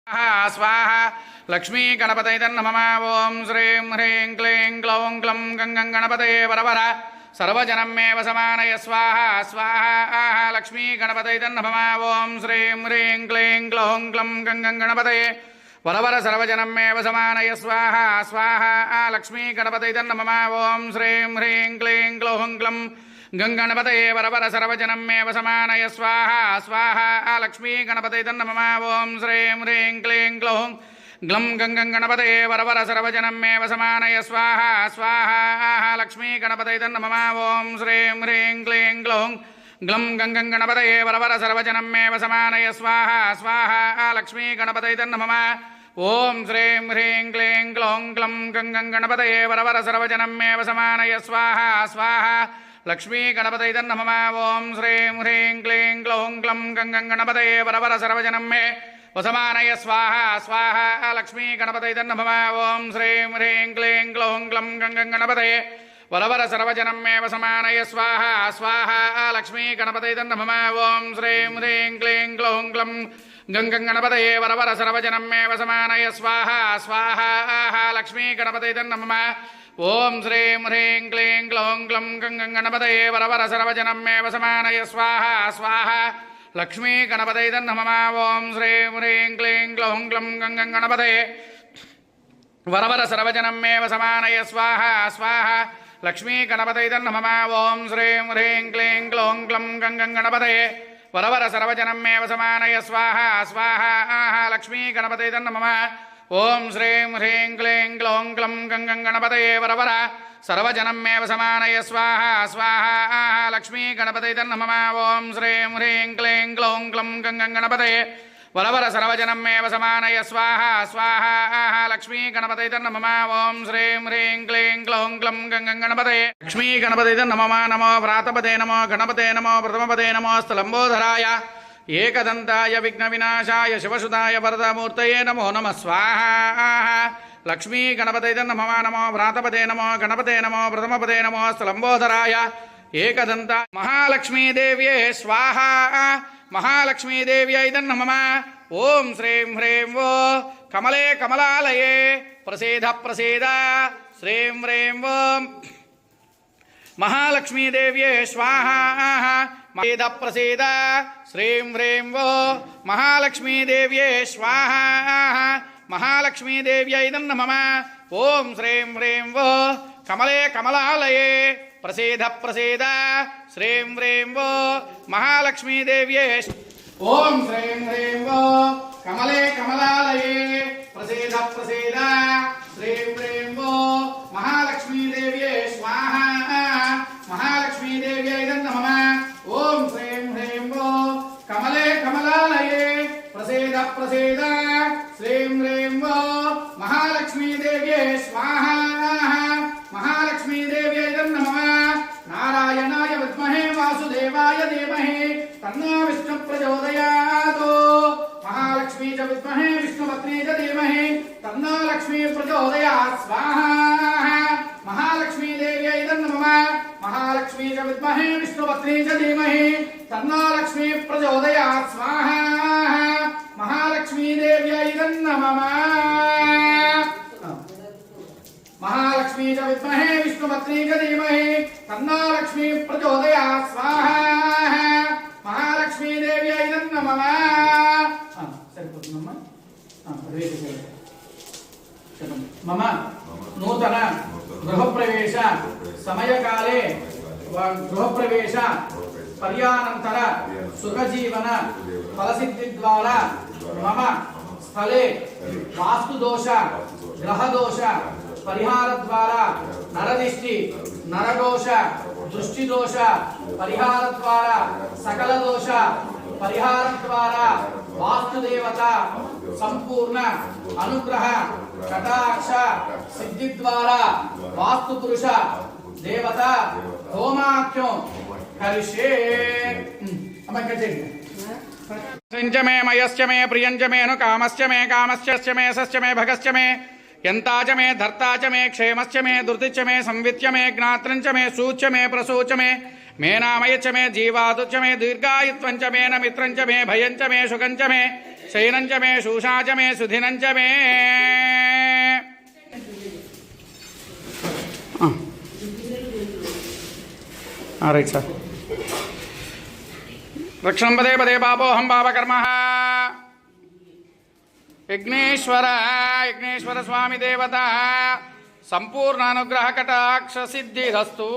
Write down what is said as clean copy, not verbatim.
स्वाहा लक्ष्मी गणपतये नमः। ओं श्रीं ह्रीं क्लीं ग्लौं ग्लं गंगं गणपतये वरवर सर्वजनमेव समानय स्वाहा स्वाहा लक्ष्मी गणपतये नमः। ओं श्रीं ह्रीं क्लीं ग्लौं ग्लं गंगं गणपतये वरवर सर्वजनमेव समानय स्वाहा स्वाहा लक्ष्मी गणपतये नमः। ओं श्रीं ह्रीं क्लीं ग्लौं ग्लं गंगणपतये वरवर सर्वजनमेव समानय स्वाहा स्वाहा लक्ष्मी गणपतये नमः। ओं श्रीं ह्रीं क्लीं ग्लौं ग्लं गंगणपतये वरवर सर्वजनमेव समानय स्वाहा स्वाहा लक्ष्मी गणपतये नमः। ओं श्रीं ह्रीं क्लीं ग्लौं ग्लं गंगणपतये वरवर सर्वजनमेव समानय स्वाहा स्वाहा लक्ष्मी गणपतये नमः। ओं श्रीं ह्रीं क्लीं ग्लौं ग्लं गंगणपतये वरवर सर्वजनमेव समानय स्वाहा स्वाहा लक्ष्मी गणपतये नमः। ओं श्रीं ह्रीं क्लीं ग्लौं ग्लं गंगणपतये वरवर सर्वजनमे वसमानय स्वाहा स्वाहा लक्ष्मी गणपतये नमः। ओं श्रीं ह्रीं क्लीं ग्लौं ग्लं गंगणपतये वरवर सर्वजनमे वसमानय स्वाहा स्वाहा लक्ष्मी गणपतये नमः। ओं श्रीं ह्रीं क्लीं ग्लौं ग्लं गंगणपतये वरवर सर्वजनमे वसमानय स्वाहा स्वाहा लक्ष्मी गणपतये नमः। ओं श्रीं ह्रीं क्लीं ग्लौं ग्लं गंगणपतये वरवर सर्वजनमे वसमानय स्वाहा स्वाहा लक्ष्मी गणपतये नमः। ओं श्रीं ह्रीं क्लीं ग्लौं ग्लं गंगणपतये वरवर सर्वजनमे वसमानय स्वाहा स्वाहा लक्ष्मी गणपतये नमः। ओं श्रीं ह्रीं क्लीं ग्लौं ग्लं गंगणपतये वरवर सर्वजनमे वसमानय स्वाहा स्वाहा लक्ष्मी गणपतये नमः। ओं श्रीं ह्रीं क्लीं ग्लौं ग्लं गंगणपतये वरवर सर्वजनमे वसमानय स्वाहा स्वाहा लक्ष्मी गणपतये नमः। ओं श्रीं ह्रीं क्लीं ग्लौं ग्लं गंगणपतये वरवर सर्वजनमे वसमानय स्वाहा स्वाहा लक्ष्मी गणपतये नमः। ओं श्रीं ह्रीं क्लीं ग्लौं ग्लं गंगणपतये लक्ष्मी गणपतये नमः। नमो व्रातपते नमो गणपते नमो प्रथमपते नमो स्थलंबोधराय एकदंताय विघ्नविनाशाय शिवसुताय वरदमूर्तये नमो नमः स्वाहा लक्ष्मी गणपतये नमः। नमो व्रातपते नमो गणपते नमो प्रथमपते नमो स्थलंबोधराय एकदंता महालक्ष्मी देव्ये स्वाहा महालक्ष्मी देव्यै नमः। ओं श्रीं ह्रीं वो कमले कमलालये प्रसीद प्रसीद श्रीं ह्रीं वो महालक्ष्मी देव्ये स्वाहा प्रसीद प्रसीद श्रीं ह्रीं वो महालक्ष्मी देव्ये स्वाहा महालक्ष्मी देव्यै नमः। ओं श्रीं ह्रीं वो कमले कमलालये प्रसीद प्रसीद श्रीं ह्रीं वो महालक्ष्मी देव्ये ओं श्रीं ह्रीं वो कमले कमलालये प्रसीद प्रसीद श्रीं ह्रीं वो महालक्ष्मी देव्ये स्वाहा महालक्ष्मी देव्यै नमः। ओं श्रीं ह्रीं वो कमले कमलालये प्रसीद प्रसीद श्रीं ह्रीं वो महालक्ष्मी देव्ये स्वाहा महालक्ष्मी देव्यै नमः। नारायणाय विद्महे वासुदेवाय धीमहि तन्नो विष्णुः प्रचोदयात्। महालक्ष्मी च विद्महे विष्णुपत्नी च धीमहि तन्नो लक्ष्मी प्रचोदयात् स्वाहा महालक्ष्मी देव्यै नमः। महालक्ष्मी च विद्महे विष्णुपत्नी च धीमहि तन्नो लक्ष्मी प्रचोदयात् स्वाहा महालक्ष्मी देव्यै नमः। महालक्ष्मी च विद्महे विष्णुपत्नी च धीमहि तन्नो लक्ष्मी प्रचोदयात् स्वाहा महालक्ष्मी देव्यै नमः। मम नूतन गृहप्रवेश समयकाले गृहप्रवेश पर्यानंतर सुखजीवन फलसिद्धिद्वारा मम स्थले वास्तुदोष ग्रहदोष परिहार द्वारा नरदिष्टि नरदोष दृष्टिदोष परिहार द्वारा सकल दोष परिहार द्वारा वास्तुदेवता संपूर्ण अनुग्रह कटाक्ष सिद्धि द्वारा वास्तु पुरुष देवता होमाख्यो करिष्ये। संच मे मयश्च मे प्रियंच मे नु कामश्च मे कामश्च मे सश्च मे भगश्च मे यंताच मे धर्ता च मे क्षेमश्च मे दुर्तिच मे संवित्य मे ज्ञात्रंच मे सूच मे प्रसूच मे మే నామయచ్చ మే జీవాతుచ్చ మే దీర్ఘాయుత్వంచ మే నమిత్రంచ మే భయంచ మే సుఖంచ మే శయనంచ మే శూషాచ మే సుధినంచ మే. Right sir. రక్షణం పదే పదే పాపోహం పాపకర్మ. యజ్ఞేశ్వర యజ్ఞేశ్వర స్వామి దేవత సంపూర్ణ అనుగ్రహ కటాక్ష సిద్ధిరస్తు.